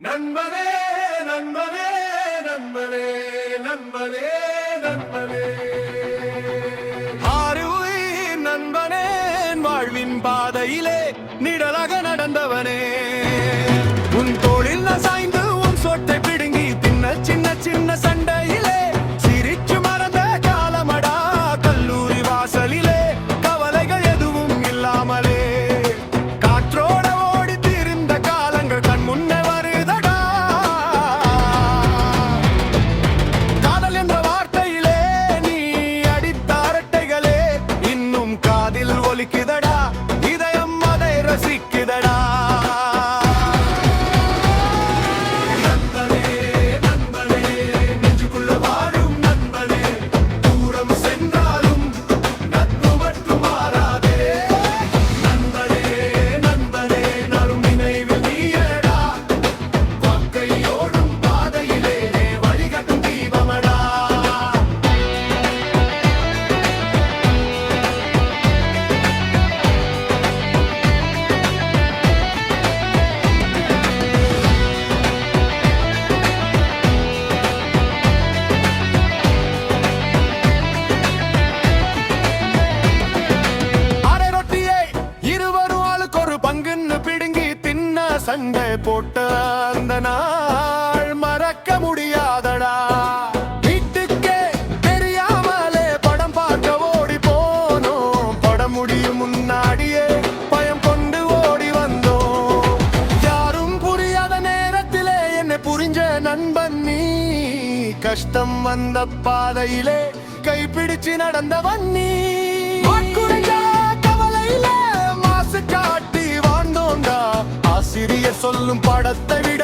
நண்பனே நண்பனே நண்பனே நண்பனே நண்பனே ஆறுவை நண்பனே வாழ்வின் பாதையிலே நிழலாக நடந்தவனே உன் தோளில் சாய்ந்து உன் சொட்டை பிடுங்கி தின்ன சின்ன சின்ன சண்டையிலே சிரிச்சு மறந்த காலமடா கல்லூரி வாசலிலே கவலைகள் எதுவும் இல்லாமலே காற்றோட ஓடி திரிந்த காலங்கள் கண் முன்னே வருதடா காதல் என்ற வார்த்தையிலே நீ அடித்த அரட்டைகளே இன்னும் காதில் ஒலிக்குதடா இதயம் அதை ரசிக்குதடா பிடுங்கி தின்ன சண்டை போட்ட அந்த நாள் மறக்க முடியாதடா வீட்டுக்கே தெரியாமலே படம் பார்க்க ஓடி போனோம் படம் முடியும் முன்னாடியே பயம் கொண்டு ஓடி வந்தோம் யாரும் புரியாத நேரத்திலே என்னை புரிஞ்ச நண்பன் நீ கஷ்டம் வந்த பாதையிலே கைப்பிடிச்சு நடந்தவன் நீ கவலையிலே மாசு காட்டி வாழ்ந்தோண்டா ஆசிரியர் சொல்லும் படத்தை விட